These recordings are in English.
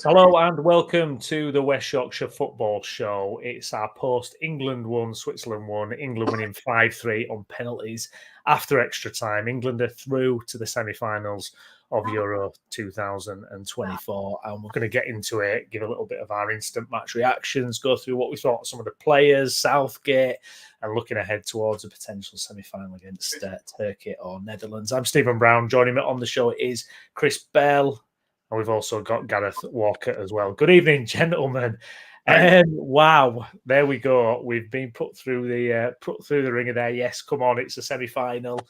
Hello and welcome to the West Yorkshire Football Show. It's our post England won, Switzerland won, England winning 5-3 on penalties after extra time. England are through to the semi-finals of Euro 2024, and we're going to get into it, give a little bit of our instant match reactions, go through what we thought of some of the players, Southgate, and looking ahead towards a potential semi-final against Turkey or Netherlands. I'm Stephen Brown. Joining me on the show is Chris Bell. And we've also got Gareth Walker as well. Good evening, gentlemen. Wow, there we go. We've been put through the ringer there. Yes, come on, it's a semi-final.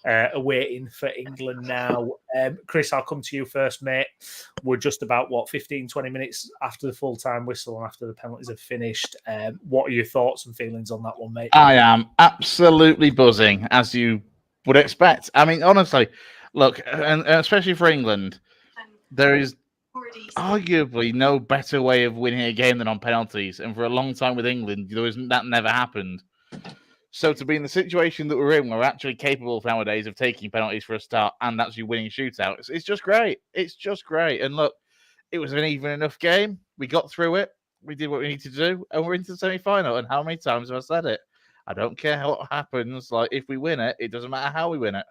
Awaiting for England now. Chris, I'll come to you first, mate. We're just about, 15, 20 minutes after the full-time whistle and after the penalties have finished. What are your thoughts and feelings on that one, mate? I am absolutely buzzing, as you would expect. I mean, honestly, look, and especially for England, there is arguably no better way of winning a game than on penalties. And for a long time with England, that never happened. So to be in the situation that we're in, we're actually capable nowadays of taking penalties for a start and actually winning shootouts. It's just great. It's just great. And look, it was an even enough game. We got through it. We did what we needed to do. And we're into the semi-final. And how many times have I said it? I don't care what happens. Like, if we win it, it doesn't matter how we win it.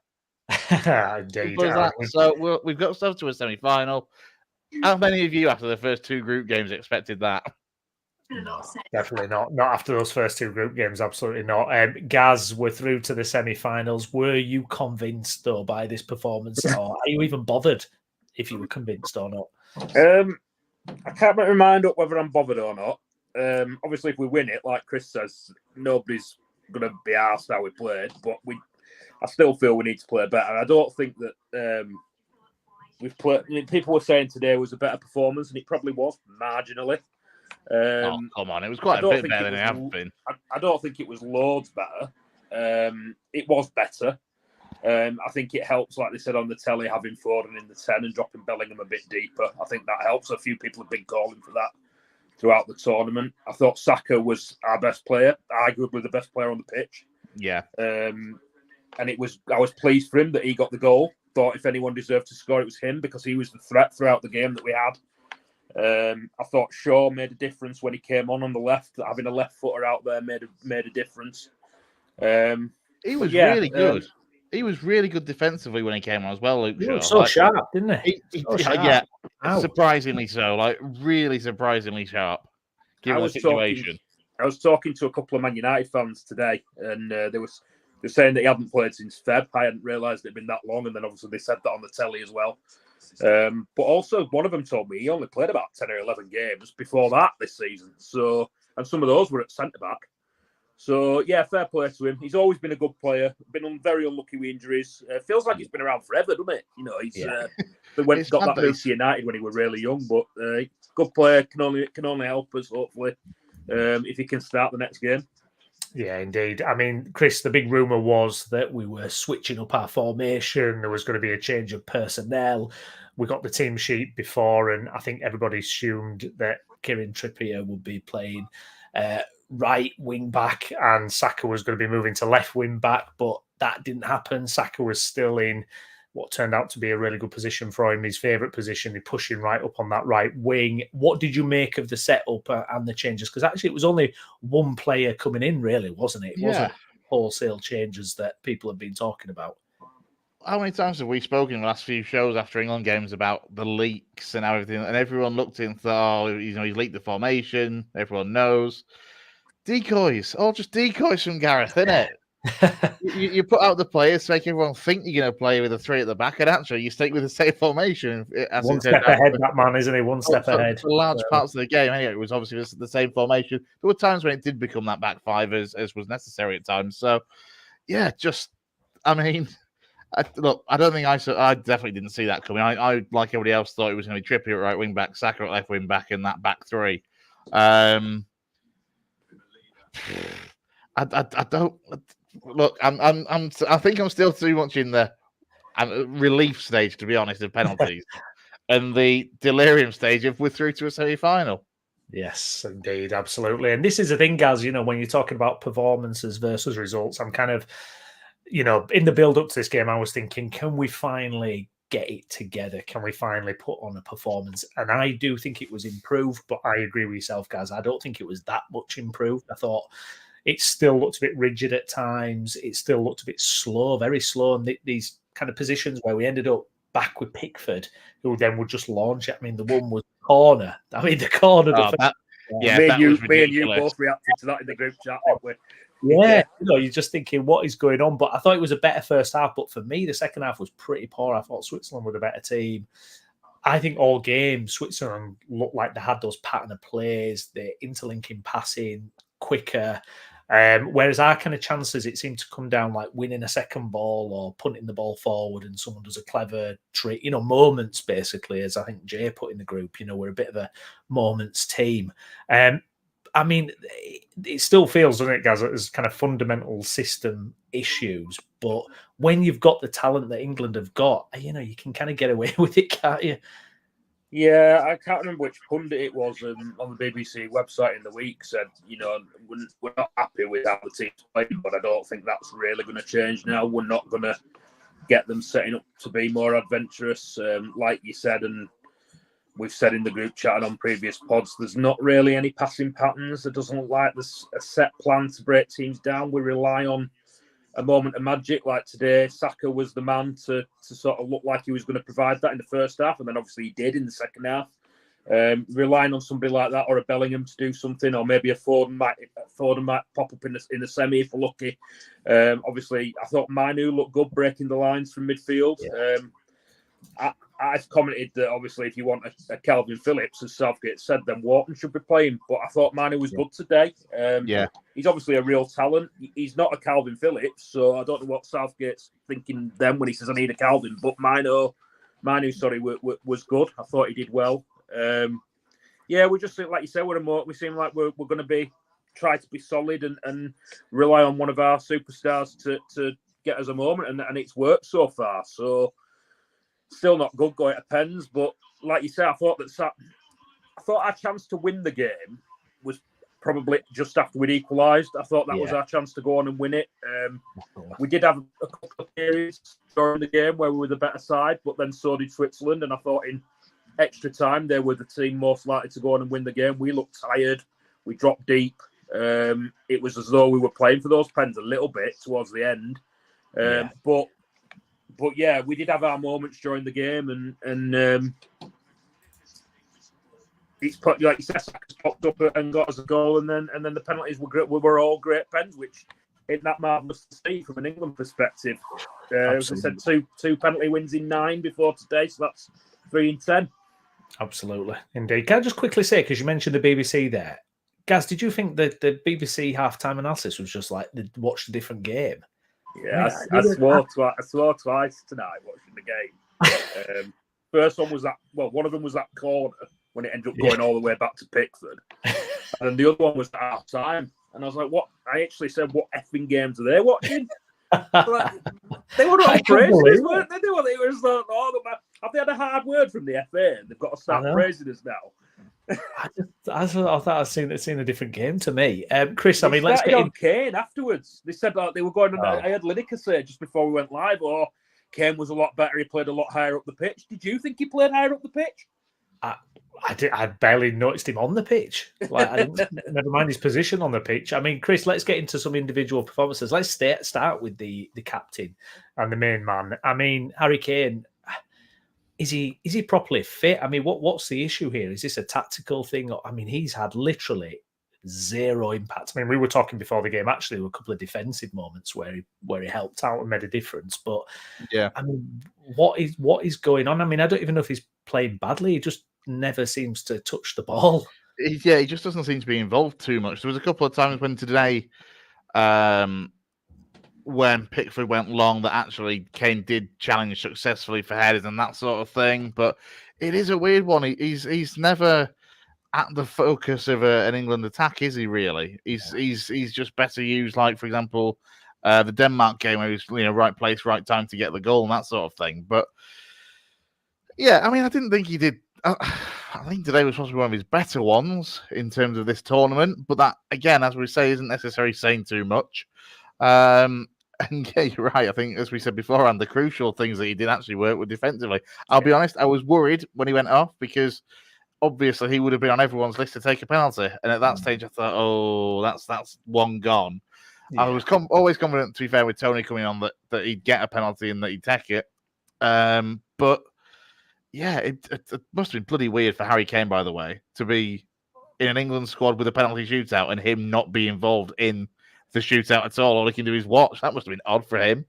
Indeed. So we've got stuff to a semi-final. How many of you, after the first two group games, expected that? No, definitely not. Not after those first two group games, absolutely not. Gaz, we're through to the semi-finals. Were you convinced, though, by this performance? Or are you even bothered if you were convinced or not? I can't make my mind up whether I'm bothered or not. Obviously, if we win it, like Chris says, nobody's going to be asked how we played, but I still feel we need to play better. I don't think that we've played. I mean, people were saying today was a better performance, and it probably was marginally. Come on, it was quite a bit better than it has been. I don't think it was loads better. It was better. I think it helps, like they said on the telly, having Foden in the 10 and dropping Bellingham a bit deeper. I think that helps. A few people have been calling for that throughout the tournament. I thought Saka was our best player, arguably the best player on the pitch. Yeah. And I was pleased for him that he got the goal. Thought if anyone deserved to score, it was him because he was the threat throughout the game that we had. I thought Shaw made a difference when he came on the left. Having a left footer out there made a difference. He was really good. He was really good defensively when he came on as well, Luke Shaw. So sharp, didn't he? Yeah, surprisingly so. Like, really surprisingly sharp, given the situation. I was talking to a couple of Man United fans today, and they were saying that he hadn't played since Feb. I hadn't realised it had been that long, and then obviously they said that on the telly as well. But also, one of them told me he only played about 10 or 11 games before that this season. So, and some of those were at centre-back. So, yeah, fair play to him. He's always been a good player. Been very unlucky with injuries. Feels like he's been around forever, doesn't it? You know, he's got that move to United when he was really young. But good player, can only help us, hopefully, if he can start the next game. Yeah, indeed. I mean, Chris, the big rumour was that we were switching up our formation. There was going to be a change of personnel. We got the team sheet before, and I think everybody assumed that Kieran Trippier would be playing right wing back and Saka was going to be moving to left wing back, but that didn't happen. Saka was still in what turned out to be a really good position for him, his favourite position. He pushing right up on that right wing. What did you make of the setup and the changes? Because actually it was only one player coming in, really, wasn't it? It wasn't wholesale changes that people have been talking about. How many times have we spoken in the last few shows after England games about the leaks and everything? And everyone looked in and thought, he's leaked the formation. Everyone knows. Decoys. All just decoys from Gareth, isn't it? you put out the players to make everyone think you're going to play with a three at the back, and actually you stick with the same formation. One step ahead, that man, isn't he? One step ahead. For large parts of the game, anyway, it was obviously the same formation. There were times when it did become that back five as was necessary at times. So, yeah, I mean, I don't think I definitely didn't see that coming. I like everybody else, thought it was going to be Trippier at right wing back, Saka at left wing back, and that back three. I don't look. I think I'm still too much in the relief stage, to be honest, of penalties, and the delirium stage if we're through to a semi-final. Yes, indeed, absolutely. And this is the thing, guys. When you're talking about performances versus results, I'm kind of, in the build up to this game, I was thinking, can we finally get it together? Can we finally put on a performance? And I do think it was improved, but I agree with yourself, guys. I don't think it was that much improved. I thought it still looked a bit rigid at times. It still looked a bit slow, very slow. And these kind of positions where we ended up back with Pickford, who then would just launch it. I mean, the one was corner. I mean, the corner. Yeah, me that and you, was ridiculous. both reacted to that in the group chat, didn't we? Yeah, you're just thinking, what is going on? But I thought it was a better first half. But for me, the second half was pretty poor. I thought Switzerland were the better team. I think all game, Switzerland looked like they had those pattern of plays, the interlinking passing quicker. Whereas our kind of chances, it seemed to come down like winning a second ball or punting the ball forward and someone does a clever trick, moments basically, as I think Jay put in the group, we're a bit of a moments team. I mean, it still feels, doesn't it, guys, as kind of fundamental system issues. But when you've got the talent that England have got, you can kind of get away with it, can't you? Yeah, I can't remember which pundit it was on the BBC website in the week said, we're not happy with how the team's playing, but I don't think that's really going to change now. We're not going to get them setting up to be more adventurous, like you said, and we've said in the group chat and on previous pods, there's not really any passing patterns. There doesn't look like there's a set plan to break teams down. We rely on a moment of magic like today. Saka was the man to sort of look like he was going to provide that in the first half, and then obviously he did in the second half. Relying on somebody like that or a Bellingham to do something, or maybe a Foden might pop up in the semi if we're lucky. Obviously, I thought Manu looked good breaking the lines from midfield. Yeah. I've commented that obviously if you want a Calvin Phillips, as Southgate said, then Wharton should be playing. But I thought Manu was good today. He's obviously a real talent. He's not a Calvin Phillips, so I don't know what Southgate's thinking then when he says I need a Calvin. But Manu, was good. I thought he did well. We just like you said, we seem like we're going to try to be solid and rely on one of our superstars to get us a moment, and it's worked so far. So. Still not good going to pens, but like you said, I thought our chance to win the game was probably just after we'd equalised. I thought that was our chance to go on and win it. We did have a couple of periods during the game where we were the better side, but then so did Switzerland. And I thought in extra time, they were the team most likely to go on and win the game. We looked tired. We dropped deep. It was as though we were playing for those pens a little bit towards the end. But yeah, we did have our moments during the game, and it's put, like you said, Saka's popped up and got us a goal, and then the penalties were all great pens, which isn't that marvellous to see from an England perspective. As I said, two penalty wins in 9 before today, so that's 3 in 10. Absolutely, indeed. Can I just quickly say, because you mentioned the BBC there, Gaz, did you think that the BBC halftime analysis was just like they watched a different game? Yeah, I swore twice tonight watching the game. First one was one of them was that corner when it ended up going all the way back to Pickford. And then the other one was at half time. And I was like, what? I actually said, what effing games are they watching? They were all praising us, weren't they? They were like, have they had a hard word from the FA? They've got to start praising us now. I thought I'd seen a different game to me. Chris, I mean, let's get on Kane afterwards. They said they were going on. I heard Lineker say just before we went live, Kane was a lot better. He played a lot higher up the pitch. Did you think he played higher up the pitch? I barely noticed him on the pitch. Never mind his position on the pitch. I mean, Chris, let's get into some individual performances. Let's start with the captain and the main man. I mean, Harry Kane. Is he properly fit? I mean, what's the issue here? Is this a tactical thing? I mean, he's had literally zero impact. I mean, we were talking before the game. Actually, there were a couple of defensive moments where he helped out and made a difference. But yeah, I mean, what is going on? I mean, I don't even know if he's playing badly. He just never seems to touch the ball. Yeah, he just doesn't seem to be involved too much. There was a couple of times when today, when Pickford went long, that actually Kane did challenge successfully for headers and that sort of thing. But it is a weird one. He's never at the focus of an England attack, is he? Really? He's just better used, like for example, the Denmark game where he was right place, right time to get the goal and that sort of thing. But yeah, I mean, I didn't think he did. I think today was possibly one of his better ones in terms of this tournament. But that, again, as we say, isn't necessarily saying too much. And yeah, you're right. I think, as we said beforehand, the crucial things that he did actually work with defensively. I'll be honest, I was worried when he went off because obviously he would have been on everyone's list to take a penalty. And at that stage, I thought, oh, that's one gone. Yeah. I was always confident, to be fair, with Tony coming on that he'd get a penalty and that he'd take it. But yeah, it must have been bloody weird for Harry Kane, by the way, to be in an England squad with a penalty shootout and him not be involved in the shootout at all he can do is watch. That must have been odd for him.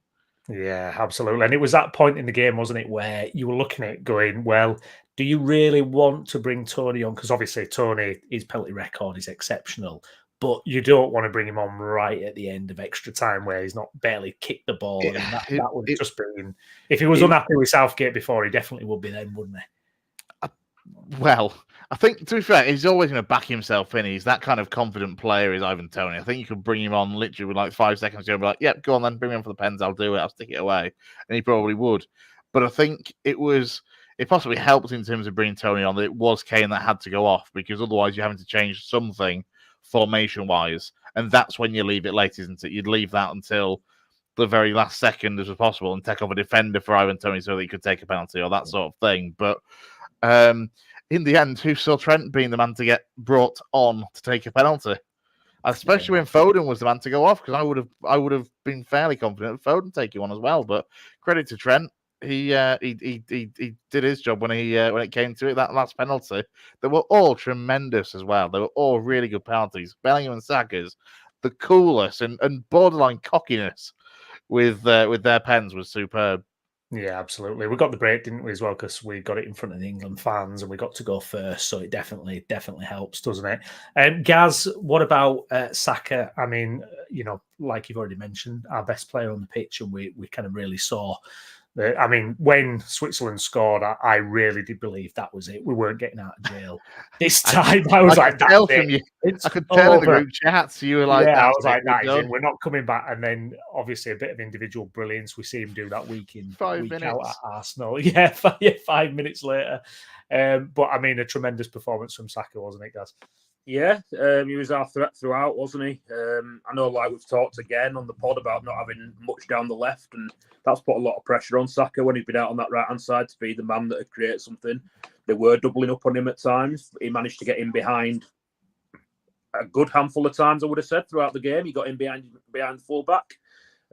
Yeah, absolutely. And it was that point in the game, wasn't it, where you were looking at it going, well, do you really want to bring Tony on? Because obviously Tony, his penalty record is exceptional, but you don't want to bring him on right at the end of extra time where he's not barely kicked the ball. That would have just been, if he was unhappy with Southgate before, he definitely would be then, wouldn't he? Well, I think, to be fair, he's always going to back himself in. He's that kind of confident player, is Ivan Toney. I think you could bring him on literally with like 5 seconds to go and be like, yep, go on then, bring me on for the pens, I'll do it, I'll stick it away. And he probably would. But I think it possibly helped in terms of bringing Tony on that it was Kane that had to go off, because otherwise you're having to change something formation-wise. And that's when you leave it late, isn't it? You'd leave that until the very last second as possible and take off a defender for Ivan Toney so that he could take a penalty or that sort of thing. But in the end, who saw Trent being the man to get brought on to take a penalty? Especially when Foden was the man to go off, because I would have been fairly confident of Foden taking one as well. But credit to Trent, he did his job when it came to it. That last penalty, they were all tremendous as well. They were all really good penalties. Bellingham and Saka's, the coolest and borderline cockiness with their pens was superb. Yeah, absolutely. We got the break, didn't we, as well, because we got it in front of the England fans and we got to go first. So it definitely helps, doesn't it? Gaz, what about Saka? I mean, like you've already mentioned, our best player on the pitch, and we kind of really saw. I mean, when Switzerland scored, I really did believe that was it. We weren't getting out of jail this time. I was like, I could tell in the group chats. You were like, yeah, I was like, that is it. We're not coming back. And then, obviously, a bit of individual brilliance. We see him do that week in, 5 week minutes out at Arsenal. Yeah, 5 minutes later. But I mean, a tremendous performance from Saka, wasn't it, Gaz? Yeah, he was our threat throughout, wasn't he? I know, like we've talked again on the pod about not having much down the left, and that's put a lot of pressure on Saka when he's been out on that right-hand side to be the man that had created something. They were doubling up on him at times. He managed to get in behind a good handful of times, I would have said, throughout the game. He got in behind the full-back.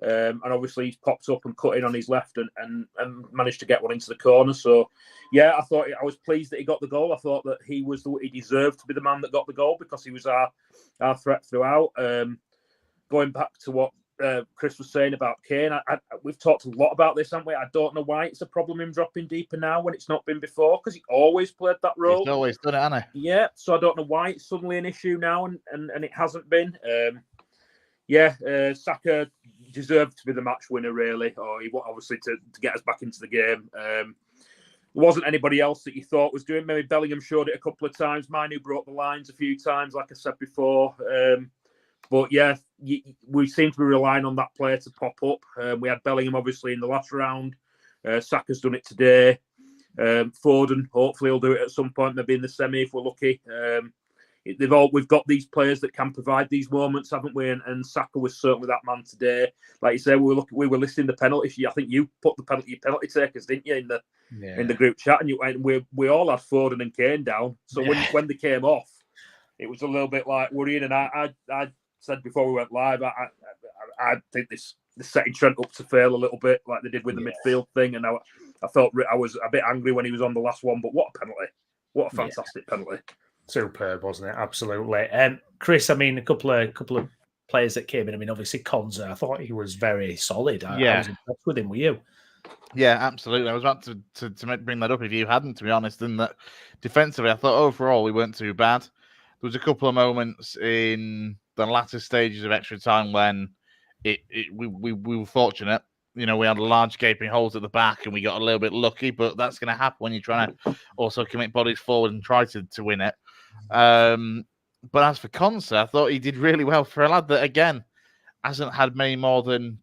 And obviously he's popped up and cut in on his left and managed to get one into the corner. So, yeah, I was pleased that he got the goal. I thought that he deserved to be the man that got the goal because he was our threat throughout. Going back to what Chris was saying about Kane, we've talked a lot about this, haven't we? I don't know why it's a problem him dropping deeper now when it's not been before, because he always played that role. He's always done it, hasn't he? Yeah, so I don't know why it's suddenly an issue now and it hasn't been. Saka deserved to be the match winner, really, or he obviously to get us back into the game. There wasn't anybody else that you thought was doing. Maybe Bellingham showed it a couple of times. Manu broke the lines a few times, like I said before. But yeah, we seem to be relying on that player to pop up. We had Bellingham obviously in the last round. Saka's done it today. Foden, hopefully, he'll do it at some point, maybe in the semi if we're lucky. We've got these players that can provide these moments, haven't we? And Saka was certainly that man today. Like you say, we were listing the penalties. I think you put your penalty takers, didn't you, in the group chat? And we all had Foden and Kane down. So when they came off, it was a little bit like worrying. And I said before we went live, I think this setting Trent up to fail a little bit, like they did with the midfield thing. And I felt I was a bit angry when he was on the last one. But what a penalty! What a fantastic penalty! Superb, wasn't it? Absolutely. Chris, I mean, a couple of players that came in. I mean, obviously, Konza, I thought he was very solid. I was impressed with him. Were you? Yeah, absolutely. I was about to bring that up if you hadn't, to be honest. In that defensively, I thought overall we weren't too bad. There was a couple of moments in the latter stages of extra time when we were fortunate. We had large gaping holes at the back and we got a little bit lucky, but that's going to happen when you're trying to also commit bodies forward and try to win it. But as for Konsa, I thought he did really well for a lad that, again, hasn't had many more than,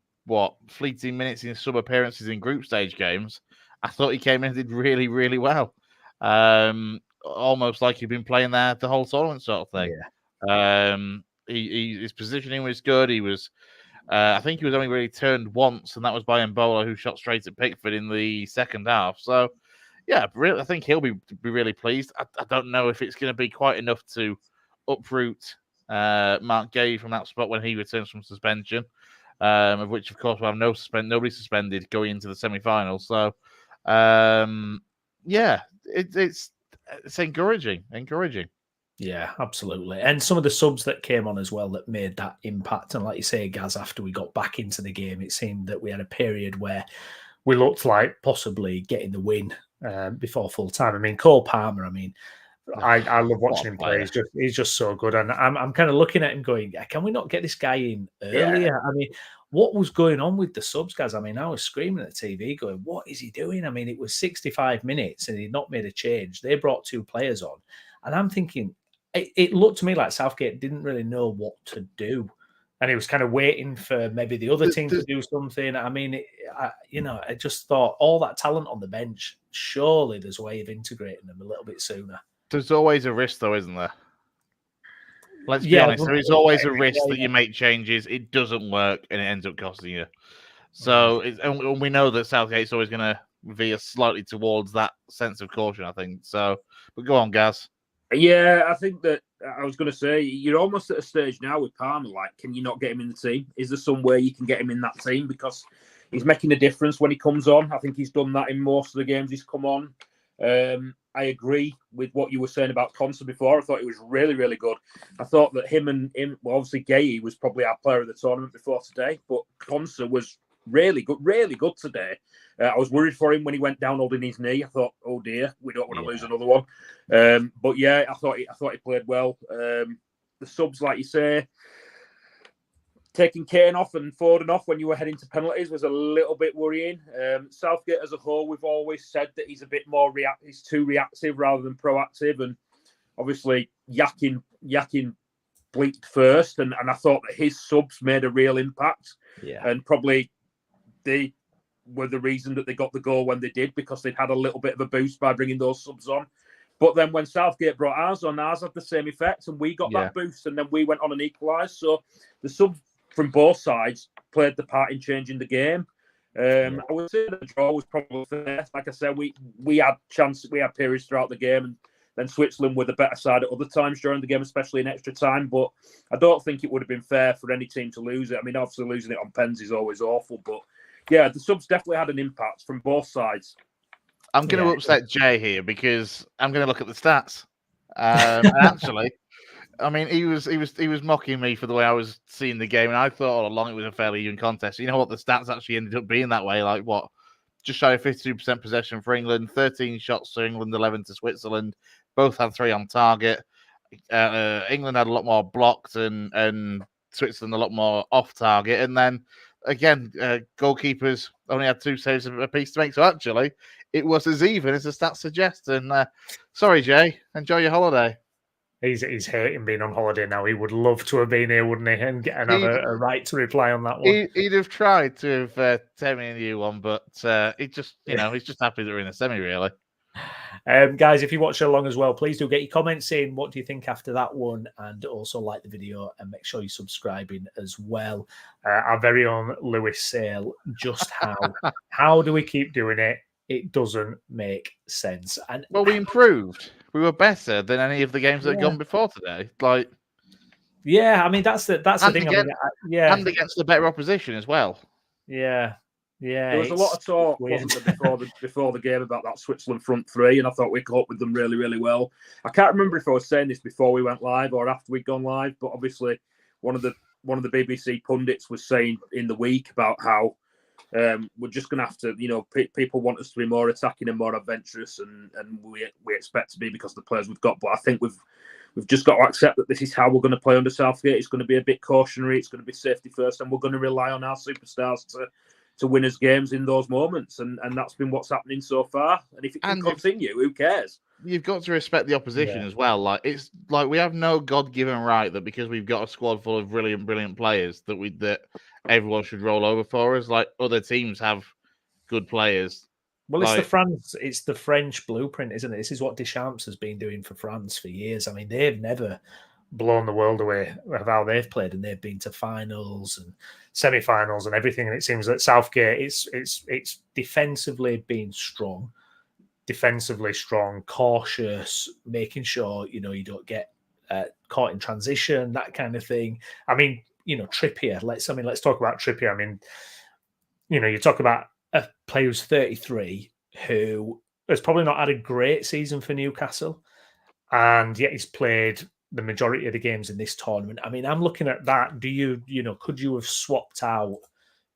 fleeting minutes in sub appearances in group stage games. I thought he came in and did really, really well. Almost like he'd been playing there the whole tournament sort of thing. Yeah. His positioning was good. He was I think he was only really turned once, and that was by Mbola, who shot straight at Pickford in the second half. So, yeah, really, I think he'll be really pleased. I don't know if it's going to be quite enough to uproot Mark Gay from that spot when he returns from suspension, of which, of course, we'll have nobody suspended going into the semi-final. So, yeah, it's encouraging. Yeah, absolutely. And some of the subs that came on as well that made that impact. And like you say, Gaz, after we got back into the game, it seemed that we had a period where we looked like possibly getting the win before full time. I mean, Cole Palmer, I love watching him play. He's just so good. And I'm kind of looking at him going, can we not get this guy in earlier? Yeah. I mean, what was going on with the subs, guys? I mean, I was screaming at the TV going, what is he doing? I mean, it was 65 minutes and he'd not made a change. They brought 2 players on. And I'm thinking, it looked to me like Southgate didn't really know what to do. And he was kind of waiting for maybe the other team to do something. I mean, I just thought all that talent on the bench, surely there's a way of integrating them a little bit sooner. There's always a risk, though, isn't there? Let's be honest. There is always a risk that you make changes, it doesn't work, and it ends up costing you. So, and we know that Southgate's always going to veer slightly towards that sense of caution, I think. So, but go on, Gaz. Yeah, I think that I was going to say you're almost at a stage now with Palmer. Like, can you not get him in the team? Is there some way you can get him in that team because he's making a difference when he comes on? I think he's done that in most of the games he's come on. I agree with what you were saying about Conser before. I thought he was really, really good. I thought that him, well, obviously Gay was probably our player of the tournament before today, but Conser was really good today. I was worried for him when he went down holding his knee. I thought, oh dear, we don't want to lose another one. But yeah, I thought he played well. The subs, like you say, taking Kane off and Foden off when you were heading to penalties was a little bit worrying. Southgate as a whole, we've always said that he's a bit more he's too reactive rather than proactive. And obviously, Yakin blinked first, and I thought that his subs made a real impact. Yeah. And probably they were the reason that they got the goal when they did, because they'd had a little bit of a boost by bringing those subs on. But then when Southgate brought ours on, ours had the same effect, and we got that boost, and then we went on and equalised. So the subs from both sides played the part in changing the game. I would say the draw was probably fair. Like I said, we had periods throughout the game, and then Switzerland were the better side at other times during the game, especially in extra time. But I don't think it would have been fair for any team to lose it. I mean, obviously losing it on pens is always awful, but yeah, the subs definitely had an impact from both sides. I'm going to upset Jay here because I'm going to look at the stats. Actually, I mean, he was mocking me for the way I was seeing the game, and I thought all along it was a fairly even contest. You know what? The stats actually ended up being that way. Like what? Just shy of 52% possession for England, 13 shots to England, 11 to Switzerland. Both had 3 on target. England had a lot more blocked, and Switzerland a lot more off target. And then again, goalkeepers only had 2 saves a piece to make. So actually, it was as even as the stats suggest. And sorry, Jay, enjoy your holiday. He's hating being on holiday now. He would love to have been here, wouldn't he? And have a right to reply on that one. He'd have tried to have taken a new one, but he just, he's just happy that we're in a semi, really. Guys, if you watch along as well, please do get your comments in. What do you think after that one? And also like the video and make sure you're subscribing as well. Our very own Lewis Sale, just how do we keep doing it? It doesn't make sense. And well, we improved. We were better than any of the games that had gone before today. Yeah, I mean that's the thing. And against the better opposition as well. Yeah. There was a lot of talk, wasn't there, before the game about that Switzerland front three, and I thought we coped with them really, really well. I can't remember if I was saying this before we went live or after we'd gone live, but obviously one of the BBC pundits was saying in the week about how we're just going to have to, people want us to be more attacking and more adventurous, and we expect to be because of the players we've got. But I think we've just got to accept that this is how we're going to play under Southgate. It's going to be a bit cautionary. It's going to be safety first, and we're going to rely on our superstars to win us games in those moments. And that's been what's happening so far. And if it can continue, who cares? You've got to respect the opposition as well. It's like we have no God-given right that because we've got a squad full of brilliant players that everyone should roll over for us. Like other teams have good players. Well, it's the French blueprint, isn't it? This is what Deschamps has been doing for France for years. I mean, they've never blown the world away of how they've played, and they've been to finals and semi-finals and everything. And it seems that Southgate, it's defensively been strong, cautious, making sure you don't get caught in transition, that kind of thing. I mean, Trippier. Let's talk about Trippier. I mean, you talk about a player who's 33 who has probably not had a great season for Newcastle, and yet he's played the majority of the games in this tournament. I mean, I'm looking at that. Could you have swapped out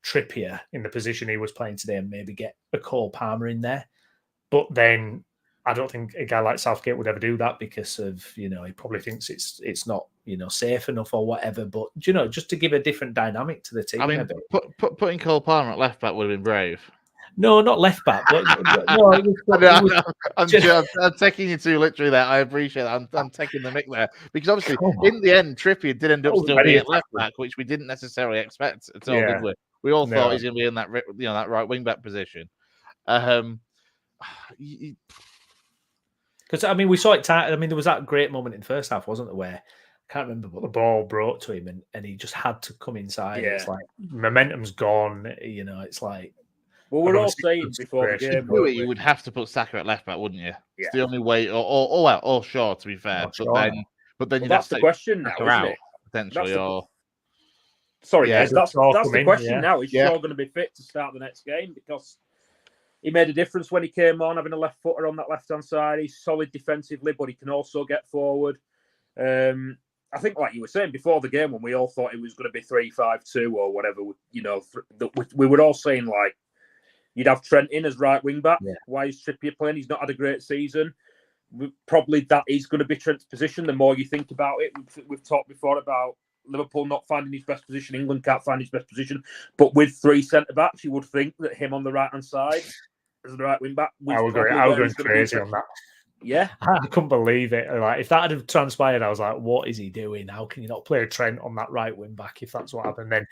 Trippier in the position he was playing today and maybe get a Cole Palmer in there? But then I don't think a guy like Southgate would ever do that because of, he probably thinks it's not, safe enough or whatever. But, just to give a different dynamic to the team. I mean, putting Cole Palmer at left back would have been brave. No, not left back. But no, I'm taking you too literally there. I appreciate that. I'm taking the mick there because obviously in the end, Trippier did end up still being at left back, which we didn't necessarily expect at all, did we? We all thought he's going to be in that that right wing back position. Because we saw it. There was that great moment in the first half, wasn't there, where I can't remember, but the ball brought to him and he just had to come inside. Yeah. It's like momentum's gone. It's like. Well, we're all saying before the game, you would have to put Saka at left back, wouldn't you? Yeah. It's the only way, or Shaw, to be fair. But then you'd have the question now, isn't it? Potentially, Sorry, guys, that's the question now. Is Shaw going to be fit to start the next game? Because he made a difference when he came on, having a left footer on that left-hand side. He's solid defensively, but he can also get forward. I think, like you were saying before the game, when we all thought it was going to be 3-5-2 or whatever, we were all saying, like, you'd have Trent in as right wing back. Yeah. Why is Trippier playing? He's not had a great season. Probably that is going to be Trent's position. The more you think about it, we've talked before about Liverpool not finding his best position. England can't find his best position. But with three centre backs, you would think that him on the right hand side as the right wing back. I was going crazy on that. Yeah, I couldn't believe it. Like, if that had transpired, I was like, "What is he doing? How can you not play Trent on that right wing back if that's what happened?" Then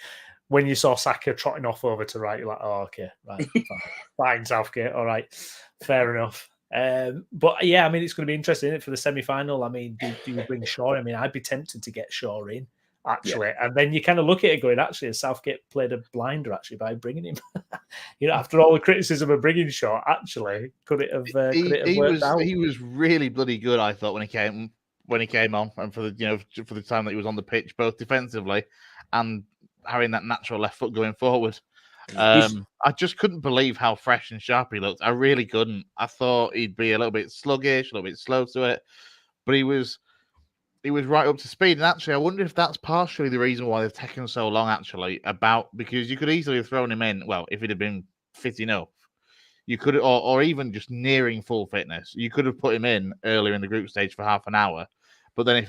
when you saw Saka trotting off over to right, you're like, "Oh, okay, right, fine, Southgate, all right, fair enough." But yeah, it's going to be interesting, isn't it, for the semi-final. Do you bring Shaw? I'd be tempted to get Shaw in, actually, and then you kind of look at it going, actually, Southgate played a blinder actually by bringing him. After all the criticism of bringing Shaw, actually, could it have worked out? He was really bloody good, I thought, when he came on, and for the time that he was on the pitch, both defensively and having that natural left foot going forward. I just couldn't believe how fresh and sharp he looked. I really couldn't. I thought he'd be a little bit sluggish, a little bit slow to it, but he was right up to speed. And actually, I wonder if that's partially the reason why they've taken so long, actually, because you could easily have thrown him in. Well, if he'd have been fit enough, you could, or even just nearing full fitness, you could have put him in earlier in the group stage for half an hour. But then if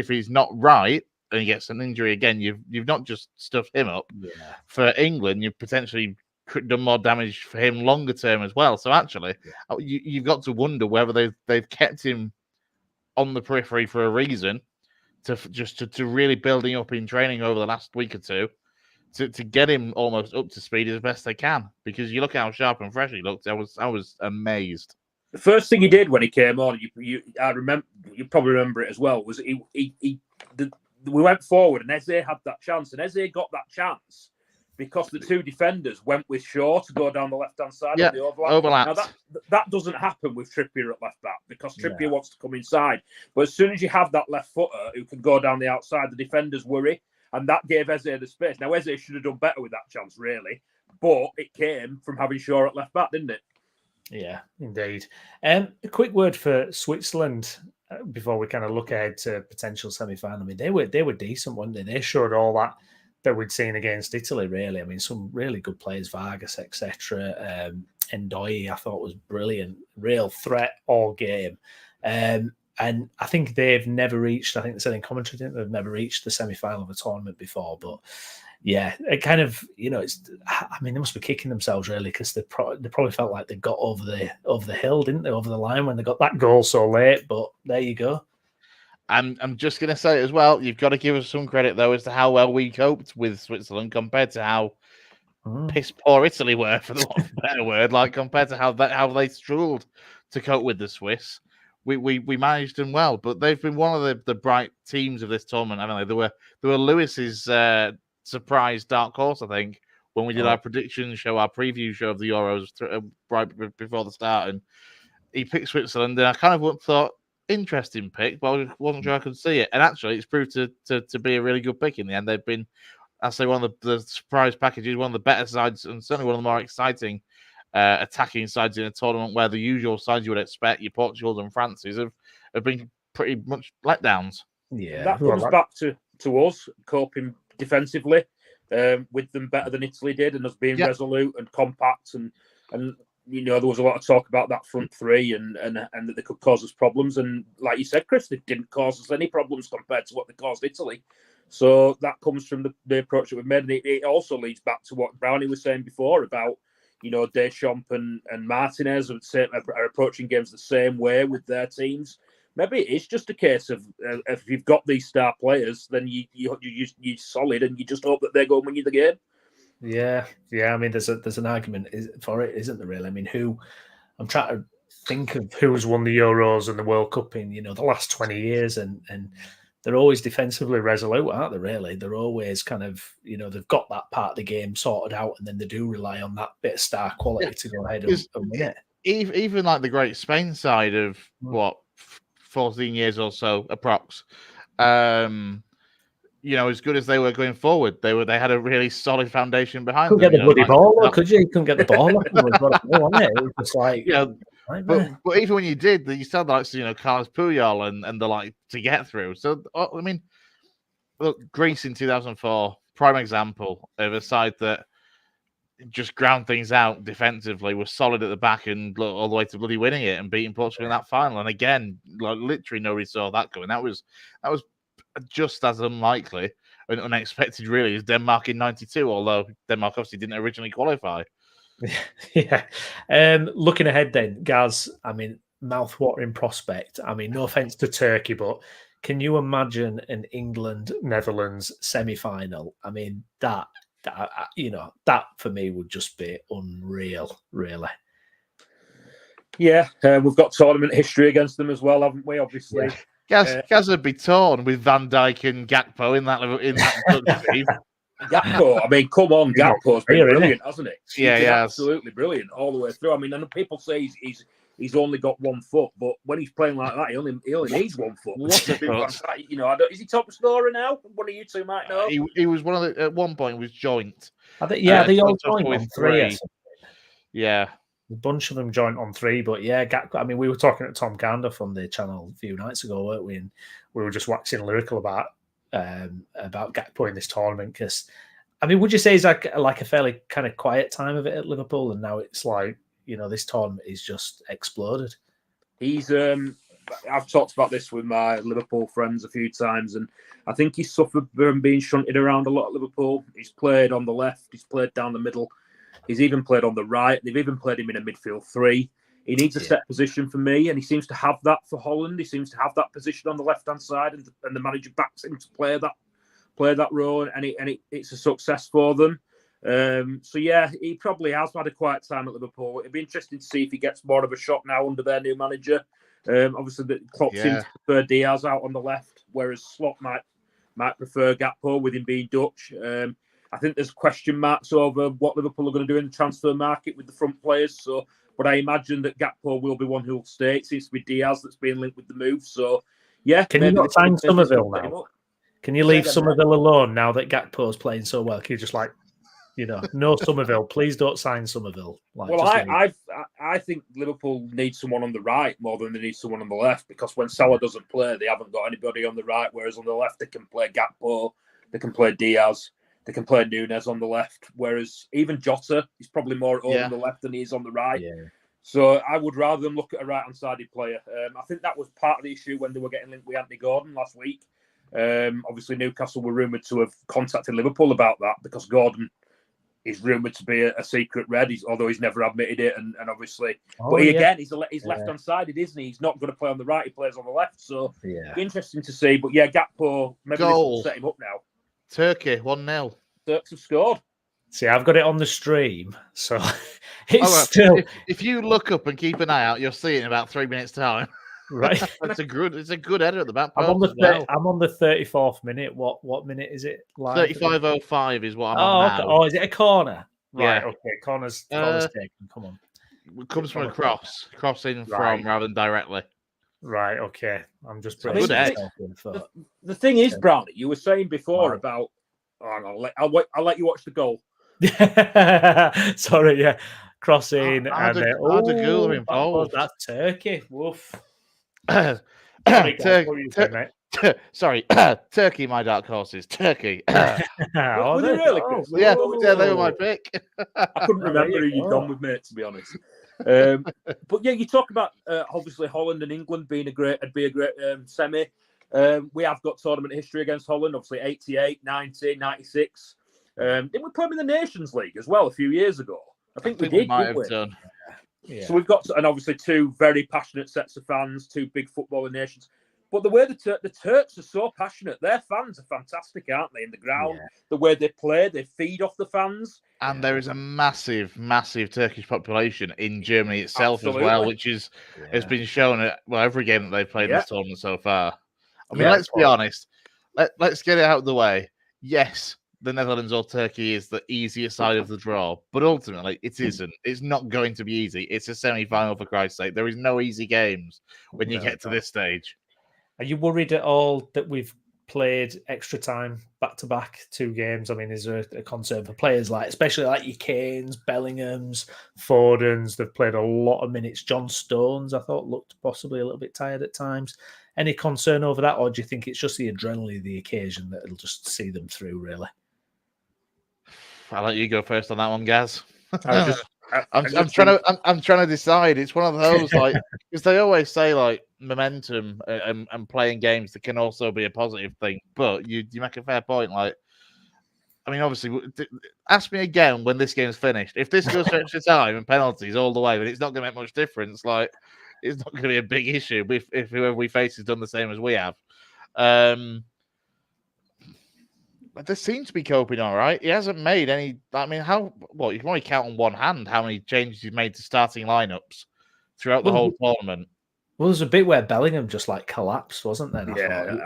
he's not right and he gets an injury again, you've not just stuffed him up. Yeah. For England, you've potentially done more damage for him longer term as well. So actually, you've got to wonder whether they've kept him on the periphery for a reason, to really build him up in training over the last week or two, to get him almost up to speed as best they can. Because you look how sharp and fresh he looked. I was amazed. The first thing he did when he came on, I remember, you probably remember it as well, was we went forward and Eze had that chance, and Eze got that chance because the two defenders went with Shaw to go down the left-hand side of the overlap. Now, that doesn't happen with Trippier at left back because Trippier wants to come inside. But as soon as you have that left footer who can go down the outside, the defenders worry, and that gave Eze the space. Now, Eze should have done better with that chance, really, but it came from having Shaw at left back, didn't it? Yeah, indeed. A quick word for Switzerland before we kind of look ahead to potential semi-final. They were decent, weren't they? They showed all that we'd seen against Italy, really. Some really good players, Vargas, etc. Ndoye, I thought, was brilliant. Real threat all game. And I think they've never reached, I think they said in commentary, they've never reached the semi-final of a tournament before. But yeah, it kind of, they must be kicking themselves really because they probably felt like they got over the hill, didn't they, over the line when they got that goal so late. But there you go. I'm just going to say as well, you've got to give us some credit, though, as to how well we coped with Switzerland compared to how piss poor Italy were, for the want of a better word, like compared to how they struggled to cope with the Swiss. we managed them well. But they've been one of the bright teams of this tournament, haven't they? There were Lewis's surprise dark horse, I think, when we did our prediction show, our preview show of the Euros right before the start, and he picked Switzerland, and I kind of thought, interesting pick, but I wasn't sure I could see it. And actually, it's proved to be a really good pick in the end. They've been, I say, one of the surprise packages, one of the better sides, and certainly one of the more exciting attacking sides in a tournament where the usual sides you would expect, your Portugals and Frances, have been pretty much letdowns. Yeah, that comes back to us coping defensively with them better than Italy did, and us being resolute and compact, and there was a lot of talk about that front three and that they could cause us problems. And like you said, Chris, they didn't cause us any problems compared to what they caused Italy. So that comes from the approach that we've made. And it also leads back to what Brownie was saying before about, Deschamps and Martinez are approaching games the same way with their teams. Maybe it is just a case of if you've got these star players, then you're solid and you just hope that they go and win you the game. Yeah. I mean, there's an argument for it, isn't there? Really? I mean, I'm trying to think of who's won the Euros and the World Cup in the last 20 years, and they're always defensively resolute, aren't they? Really, they're always kind of they've got that part of the game sorted out, and then they do rely on that bit of star quality to go ahead and win it. Even like the great Spain side of 14 years or so, approx. As good as they were going forward, they had a really solid foundation behind them. Couldn't get the bloody ball, could you? Couldn't get the ball. It was just like, but even when you did, you still like Carlos Puyol and the like to get through. So I mean, look, Greece in 2004, prime example of a side that just ground things out defensively, was solid at the back and all the way to bloody winning it and beating Portugal in that final. And again, literally nobody saw that coming. That was just as unlikely and unexpected, really, as Denmark in '92. Although Denmark obviously didn't originally qualify. Yeah. Looking ahead, then, Gaz. I mean, mouth-watering prospect. I mean, no offense to Turkey, but can you imagine an England-Netherlands semi-final? I mean, that for me would just be unreal, really. Yeah, we've got tournament history against them as well, haven't we? Obviously, Gaz would be torn with Van Dijk and Gakpo in that team. Gakpo, I mean, come on, Gakpo's been brilliant, hasn't he? He's absolutely brilliant all the way through. I mean, and people say he's only got 1 foot, but when he's playing like that, he only needs 1 foot. Is he top scorer now? One of you two might know. He was one of the at one point was joint. They all joined on 3. Yeah. A bunch of them joined on 3, but Gakpo. I mean, we were talking to Tom Gander on the channel a few nights ago, weren't we? And we were just waxing lyrical about Gakpo in this tournament because, I mean, would you say it's like a fairly kind of quiet time of it at Liverpool, and now it's like this tournament is just exploded? He's I've talked about this with my Liverpool friends a few times, and I think he's suffered from being shunted around a lot at Liverpool. He's played on the left, he's played down the middle. He's even played on the right. They've even played him in a midfield 3. He needs a set position for me, and he seems to have that for Holland. He seems to have that position on the left-hand side, and the manager backs him to play that role, and it's a success for them. He probably has had a quiet time at Liverpool. It'd be interesting to see if he gets more of a shot now under their new manager. Obviously, the Klopp seems to prefer Diaz out on the left, whereas Slot might prefer Gakpo with him being Dutch. I think there's question marks over what Liverpool are going to do in the transfer market with the front players. But I imagine that Gakpo will be one who'll stay. It seems to be Diaz that's being linked with the move. So, yeah. Can you not sign Somerville now? Can you leave Somerville alone now that Gakpo's playing so well? Can you just no Somerville. Please don't sign Somerville. I think Liverpool needs someone on the right more than they need someone on the left, because when Salah doesn't play, they haven't got anybody on the right. Whereas on the left, they can play Gakpo, they can play Diaz, they can play Nunez on the left. Whereas even Jota is probably more on the left than he is on the right. Yeah. So I would rather them look at a right-hand-sided player. I think that was part of the issue when they were getting linked with Anthony Gordon last week. Obviously, Newcastle were rumoured to have contacted Liverpool about that because Gordon is rumoured to be a secret red, although he's never admitted it. And obviously, he's left-hand-sided, isn't he? He's not going to play on the right. He plays on the left. So interesting to see. But Gakpo, maybe this will set him up now. Turkey, 1-0. Turks have scored. See, I've got it on the stream, so it's still. If you look up and keep an eye out, you'll see it in about 3 minutes' time. Right. It's a good header at the back post as I'm well. on the 34th minute. What minute is it live? 35:05 is what I'm Oh, on okay. now. Oh, is it a corner? Right. Yeah. Okay. Corner's taken. Come on. It comes from a crossing Right. from rather than directly. Right. Okay. I'm just It's a bracing good egg. myself in for. The thing is, Brownie, you were saying before Right. about. Oh, hang on, I'll let you watch the goal. Sorry. Yeah. Crossing Hard and to goal involved. that's Turkey. Woof. Sorry, Sorry, guys, what were you saying, mate? sorry, Turkey. My dark horses, Turkey. Were they really, Chris? Yeah, Oh, they were my pick. I couldn't remember who you'd gone with, mate. To be honest, but yeah, you talk about obviously Holland and England being a great semi. We have got tournament history against Holland, obviously 88, 90, 96. Didn't we play them in the Nations League as well a few years ago? I think we did, might didn't have we? done. Yeah. So we've got, and obviously two very passionate sets of fans, two big footballing nations. But the way the Turks are so passionate, their fans are fantastic, aren't they? In the ground, the way they play, they feed off the fans. And there is a massive, massive Turkish population in Germany itself Absolutely. as well, which has been shown at every game that they've played in this tournament so far. I mean, let's be honest. Let's get it out of the way. Yes, the Netherlands or Turkey is the easier side of the draw, but ultimately it isn't. It's not going to be easy. It's a semi-final, for Christ's sake. There is no easy games when you get to this stage. Are you worried at all that we've played extra time back to back 2 games? I mean, is there a concern for players especially like your Kanes, Bellinghams, Fodens? They've played a lot of minutes. John Stones, I thought, looked possibly a little bit tired at times. Any concern over that, or do you think it's just the adrenaline of the occasion that it'll just see them through, really? I'll let you go first on that one, Gaz. I'm trying to decide. It's one of those because they always say momentum and playing games that can also be a positive thing. But you make a fair point. I mean, obviously, ask me again when this game's finished. If this goes to extra time and penalties all the way, then it's not going to make much difference. It's not going to be a big issue if whoever we face has done the same as we have. But they seem to be coping all right. He hasn't made any. I mean, you can only count on one hand how many changes he's made to starting lineups throughout the whole tournament. Well, there's a bit where Bellingham just collapsed, wasn't there?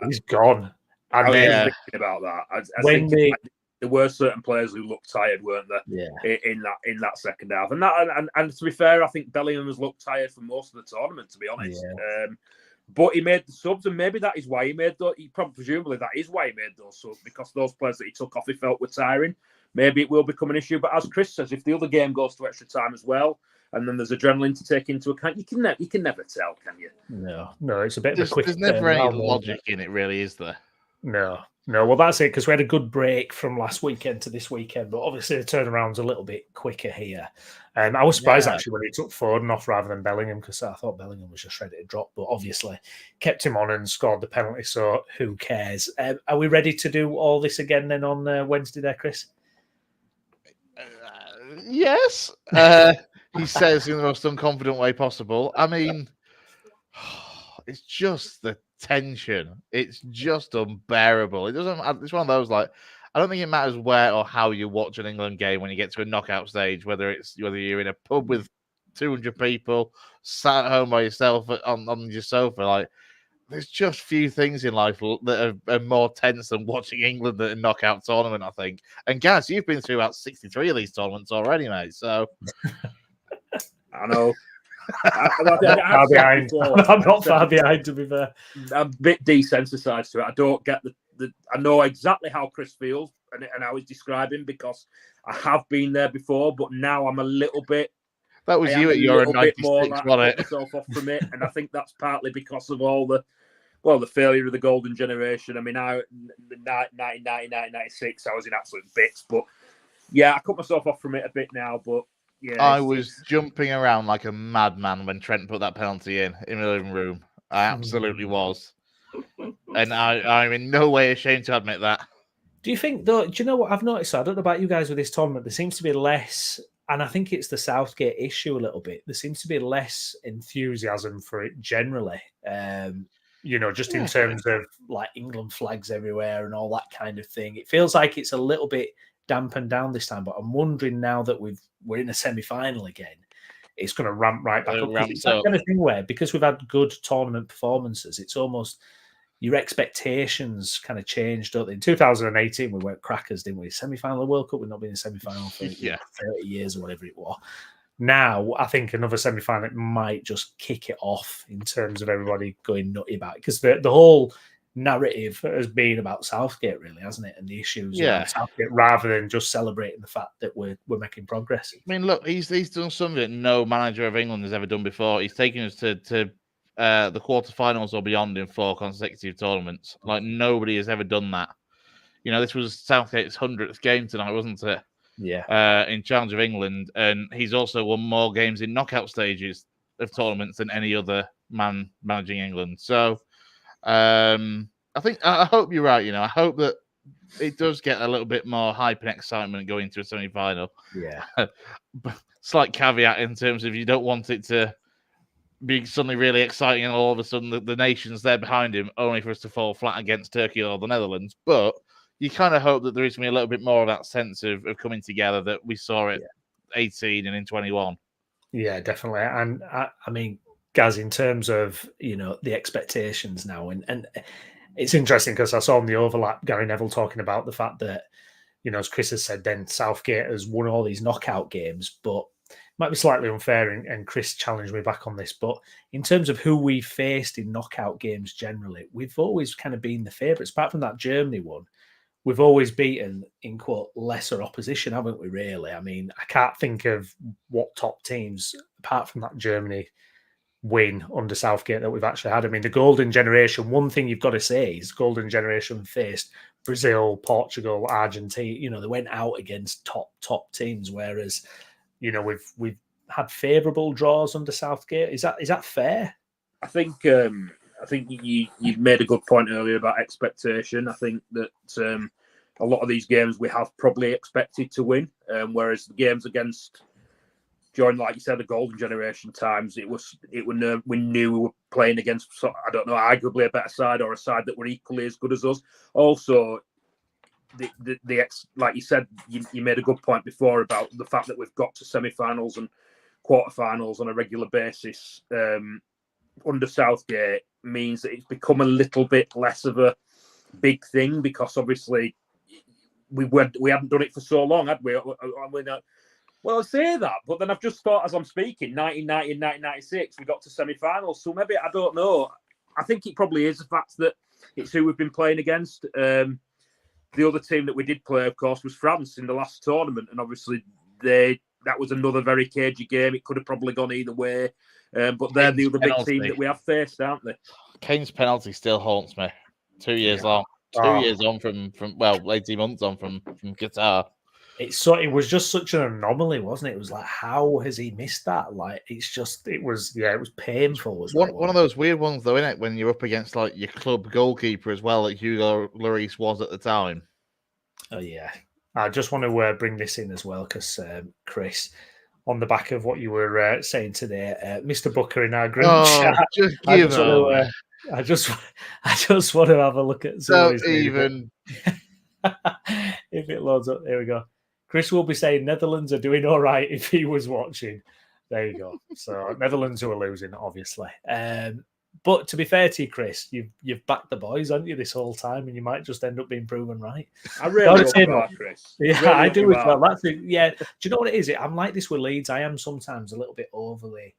He's gone. I was thinking about that. I think there were certain players who looked tired, weren't there? Yeah. In that second half, and to be fair, I think Bellingham has looked tired for most of the tournament. To be honest. Yeah. But he made the subs, and maybe that is why he made those. Presumably, that is why he made those subs, because those players that he took off, he felt were tiring. Maybe it will become an issue. But as Chris says, if the other game goes to extra time as well, and then there's adrenaline to take into account, you can never tell, can you? No, it's a bit of a quick. There's never any logic in it, really, is there? No. Well, that's it, because we had a good break from last weekend to this weekend, but obviously the turnaround's a little bit quicker here. I was surprised actually when he took Foden off rather than Bellingham, because I thought Bellingham was just ready to drop, but obviously kept him on and scored the penalty, so who cares? Are we ready to do all this again then on Wednesday there, Chris? Yes. He says in the most unconfident way possible. I mean, it's just the tension. It's just unbearable. It's one of those I don't think it matters where or how you watch an England game when you get to a knockout stage, whether you're in a pub with 200 people, sat at home by yourself on your sofa. There's just few things in life that are more tense than watching England at a knockout tournament, I think. And Gaz, you've been through about 63 of these tournaments already, mate. So I know. I'm not far behind, to be fair. I'm a bit desensitized to it. I don't get I know exactly how Chris feels and how he's describing, because I have been there before, but now I'm a little bit. That was you at your 96, wasn't it? Myself off from it, and I think that's partly because of all the failure of the golden generation. I mean, the 1990, 1996, I was in absolute bits, but yeah, I cut myself off from it a bit now, but. Yeah, I was jumping around like a madman when Trent put that penalty in the living room. I absolutely was. And I'm in no way ashamed to admit that. Do you think, though, do you know what I've noticed? I don't know about you guys with this tournament. There seems to be less, and I think it's the Southgate issue a little bit. There seems to be less enthusiasm for it generally. Just in terms of England flags everywhere and all that kind of thing. It feels like it's a little bit dampened down this time, but I'm wondering now that we're in a semi-final again, it's going to ramp right back up. ramps It's that up. kind of thing where, because we've had good tournament performances, it's almost your expectations kind of changed, don't they? In 2018, we went crackers, didn't we? Semi-final of the World Cup, we've not been in semi-final for 30 years or whatever it was. Now, I think another semi-final might just kick it off in terms of everybody going nutty about it, because the whole narrative has been about Southgate, really, hasn't it? And the issues around Southgate, rather than just celebrating the fact that we're making progress. I mean, look, he's done something that no manager of England has ever done before. He's taken us to the quarterfinals or beyond in 4 consecutive tournaments. Like, nobody has ever done that. You know, this was Southgate's 100th game tonight, wasn't it? Yeah. In charge of England, and he's also won more games in knockout stages of tournaments than any other man managing England. So, I hope you're right. You know, I hope that it does get a little bit more hype and excitement going into a semi-final. Yeah. Slight caveat in terms of you don't want it to be suddenly really exciting and all of a sudden the nation's there behind him, only for us to fall flat against Turkey or the Netherlands. But you kind of hope that there is going to be a little bit more of that sense of coming together that we saw at 18 and in 21. Yeah, definitely. And I mean, Gaz, in terms of, you know, the expectations now, and it's interesting because I saw on the overlap Gary Neville talking about the fact that, you know, as Chris has said, then Southgate has won all these knockout games, but it might be slightly unfair, and Chris challenged me back on this, but in terms of who we faced in knockout games generally, we've always kind of been the favourites. Apart from that Germany one, we've always beaten, in quote, lesser opposition, haven't we, really? I mean, I can't think of what top teams, apart from that Germany win under Southgate, that we've actually had. I mean, the golden generation, one thing you've got to say is golden generation faced Brazil, Portugal, Argentina. You know, they went out against top teams, whereas, you know, we've had favourable draws under Southgate. Is that fair? I think you made a good point earlier about expectation. I think that a lot of these games we have probably expected to win, whereas the games against, during, like you said, the golden generation times, we knew we were playing against, I don't know, arguably a better side or a side that were equally as good as us. Also, like you said, you made a good point before about the fact that we've got to semi-finals and quarterfinals on a regular basis under Southgate means that it's become a little bit less of a big thing, because obviously we hadn't done it for so long, had we? Well, I say that, but then I've just thought as I'm speaking, 1990 and 1996, we got to semi-finals. So maybe, I don't know. I think it probably is the fact that it's who we've been playing against. The other team that we did play, of course, was France in the last tournament. And obviously, that was another very cagey game. It could have probably gone either way. But they're the other big team that we have faced, aren't they? Kane's penalty still haunts me. 2 years long. 2 years on from 18 months on from Qatar. It was just such an anomaly, wasn't it? It was like, how has he missed that? Like, it was painful. One of those weird ones, though, isn't it? When you're up against like your club goalkeeper as well, like Hugo Lloris was at the time. Oh yeah, I just want to bring this in as well because Chris, on the back of what you were saying today, Mr. Booker in our group chat. I just want to have a look at. Don't even. If it loads up, here we go. Chris will be saying Netherlands are doing all right if he was watching. There you go. So Netherlands who are losing, obviously. But to be fair to you, Chris, you've backed the boys, haven't you, this whole time, and you might just end up being proven right. I really hope you are, Chris. Yeah, really I do as well. That's it. Yeah. Do you know what it is? I'm like this with Leeds. I am sometimes a little bit overly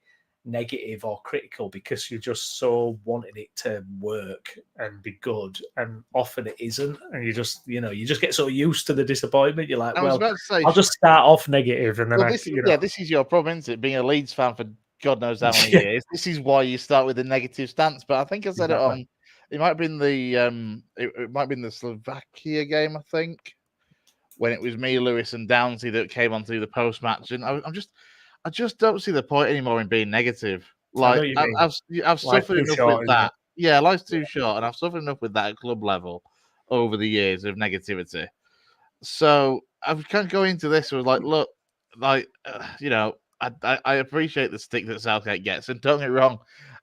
negative or critical because you're just so wanting it to work and be good, and often it isn't, and you just get so used to the disappointment. You're like, well, I'll just start off negative, and then this is your problem, isn't it? Being a Leeds fan for God knows how many years. This is why you start with a negative stance. But I think I said it on. It might have been the Slovakia game. I think when it was me, Lewis, and Downsy that came on to do the post match, and I just don't see the point anymore in being negative. Like I've suffered enough with that. Yeah, life's too short, and I've suffered enough with that at club level over the years of negativity. So I've kind of going into this with like, look, like I appreciate the stick that Southgate gets, and don't get me wrong,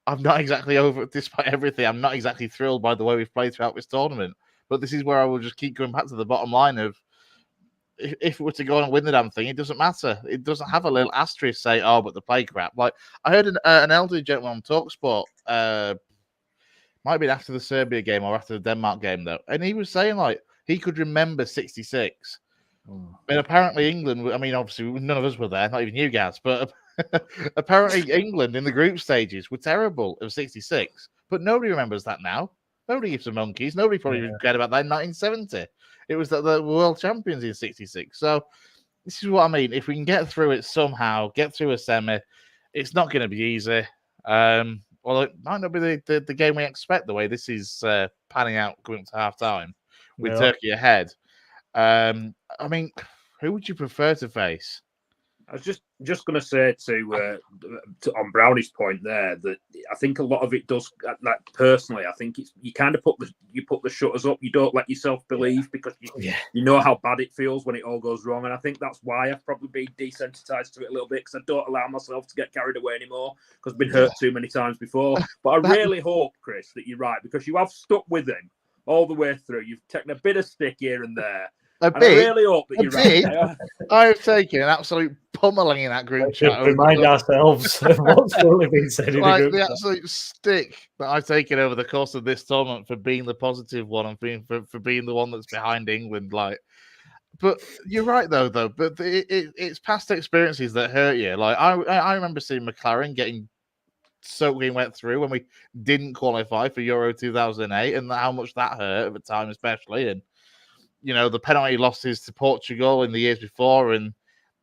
I'm not exactly over. Despite everything, I'm not exactly thrilled by the way we've played throughout this tournament. But this is where I will just keep going back to the bottom line of if it were to go on and win the damn thing, it doesn't matter. It doesn't have a little asterisk say, "Oh, but the play crap." Like I heard an elderly gentleman on Talksport, might have been after the Serbia game or after the Denmark game though, and he was saying like he could remember '66. And apparently England, I mean, obviously none of us were there, not even you guys, but apparently England in the group stages were terrible of '66. But nobody remembers that now. Nobody gives a monkeys. Nobody probably cared about that in 1970. It was the world champions in '66. So this is what I mean. If we can get through it somehow, get through a semi, it's not going to be easy. Well, it might not be the game we expect the way this is panning out going to half time with Turkey ahead. I mean, who would you prefer to face? I was just going to say to on Brownie's point there that I think a lot of it does. Like personally, I think it's you kind of put the shutters up. You don't let yourself believe because you know how bad it feels when it all goes wrong. And I think that's why I've probably been desensitized to it a little bit because I don't allow myself to get carried away anymore because I've been hurt too many times before. But I really hope, Chris, that you're right because you have stuck with him all the way through. You've taken a bit of stick here and there. I really hope that you're right. I've taken an absolute pummeling in that group chat. Remind ourselves of what's really been said in the group chat. Absolute stick that I've taken over the course of this tournament for being the positive one and for being the one that's behind England. But you're right though. But it's past experiences that hurt you. Like I remember seeing McLaren getting soaked when went through when we didn't qualify for Euro 2008 and how much that hurt at the time, especially and. You know, the penalty losses to Portugal in the years before and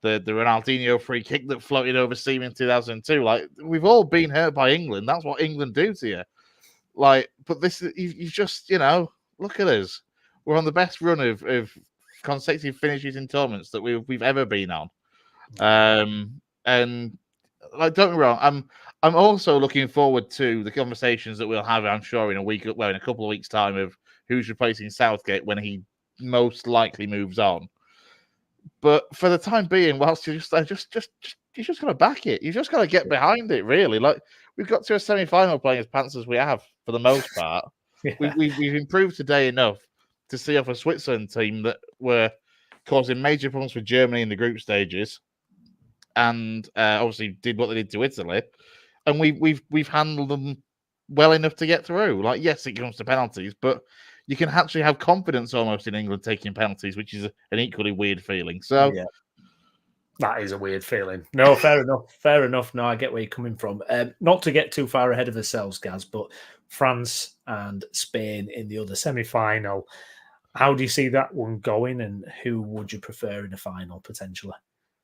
the Ronaldinho free kick that floated over Seam in 2002. Like, we've all been hurt by England. That's what England do to you. Like, but this, you just, you know, look at us. We're on the best run of consecutive finishes in tournaments that we've ever been on. And, like, don't get me wrong, I'm also looking forward to the conversations that we'll have, I'm sure, in a couple of weeks' time of who's replacing Southgate when he most likely moves on. But for the time being, whilst you just got to back it. You just got to get behind it, really. Like we've got to a semi-final playing as pants as we have for the most part. We've improved today enough to see off a Switzerland team that were causing major problems for Germany in the group stages, and obviously did what they did to Italy, and we've handled them well enough to get through. Like yes, it comes to penalties, but you can actually have confidence almost in England taking penalties, which is an equally weird feeling. So that is a weird feeling. No, fair enough. Fair enough. No, I get where you're coming from. Not to get too far ahead of ourselves, Gaz, but France and Spain in the other semi-final. How do you see that one going, and who would you prefer in the final potentially?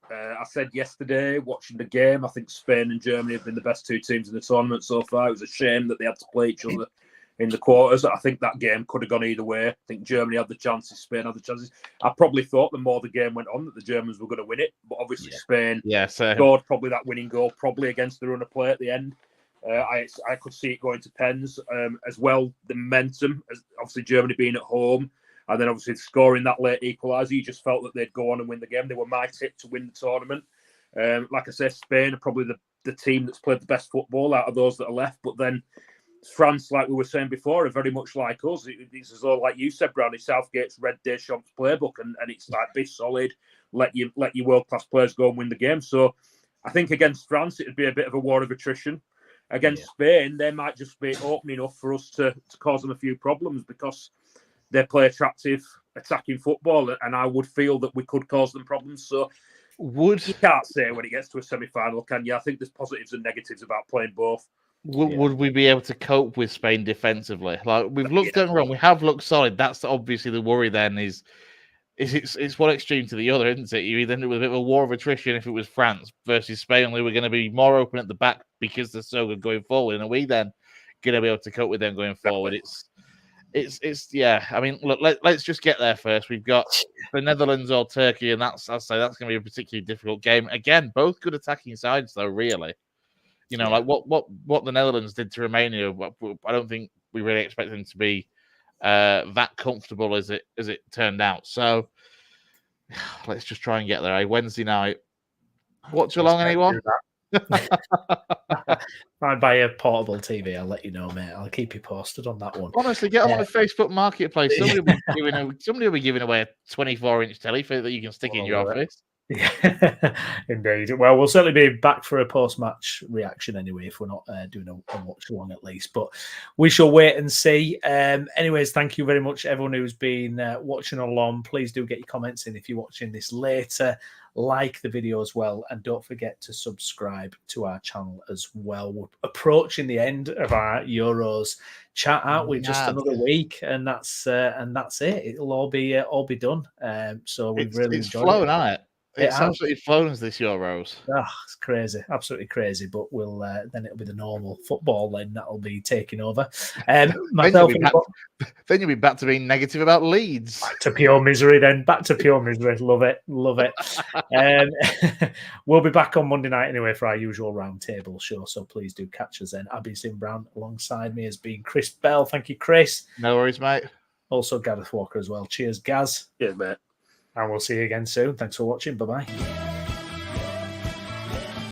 I said yesterday, watching the game, I think Spain and Germany have been the best two teams in the tournament so far. It was a shame that they had to play each other in the quarters. I think that game could have gone either way. I think Germany had the chances, Spain had the chances. I probably thought the more the game went on that the Germans were going to win it, but obviously Spain scored probably that winning goal, probably against the run of play at the end. I could see it going to pens as well. The momentum, obviously Germany being at home, and then obviously scoring that late equaliser, you just felt that they'd go on and win the game. They were my tip to win the tournament. Like I said, Spain are probably the team that's played the best football out of those that are left, but then France, like we were saying before, are very much like us. It's as though, like you said, Brownie, Southgate's read Deschamps' playbook, and it's like be solid, let your world class players go and win the game. So I think against France it would be a bit of a war of attrition. Against Spain, they might just be open enough for us to cause them a few problems because they play attractive attacking football, and I would feel that we could cause them problems. So you can't say when it gets to a semi-final, can you? I think there's positives and negatives about playing both. Would we be able to cope with Spain defensively? Like we've looked wrong, we have looked solid. That's obviously the worry. Then is it's one extreme to the other, isn't it? You either end up with a bit of a war of attrition if it was France versus Spain, who were going to be more open at the back because they're so good going forward, and are we then going to be able to cope with them going forward? It's I mean, look, let's just get there first. We've got the Netherlands or Turkey, and I'd say that's going to be a particularly difficult game. Again, both good attacking sides, though. Really. You know, like what the Netherlands did to Romania, I don't think we really expect them to be that comfortable as it turned out. So let's just try and get there. Wednesday night. Watch along, anyone? If I buy a portable TV, I'll let you know, mate. I'll keep you posted on that one. Honestly, get on my Facebook Marketplace. Somebody will be giving away a 24-inch telly that you can stick in your office. Yeah, indeed. Well, we'll certainly be back for a post-match reaction anyway, if we're not doing a watch-along at least. But we shall wait and see. Anyways, thank you very much, everyone who's been watching along. Please do get your comments in if you're watching this later. Like the video as well, and don't forget to subscribe to our channel as well. We're approaching the end of our Euros chat out with just another week, and that's it. It'll all be done. So we've really it's enjoyed flown, it. hasn't it? It's absolutely flown as this Euros. Oh, it's crazy, absolutely crazy. But we'll then it'll be the normal football. Then that'll be taking over. Myself, then you'll be back to being negative about Leeds. Back to pure misery. Then back to pure misery. Love it, love it. We'll be back on Monday night anyway for our usual roundtable show. So please do catch us then. Abby Sim Brown alongside me has been Chris Bell. Thank you, Chris. No worries, mate. Also Gareth Walker as well. Cheers, Gaz. Cheers, mate. And we'll see you again soon. Thanks for watching. Bye-bye.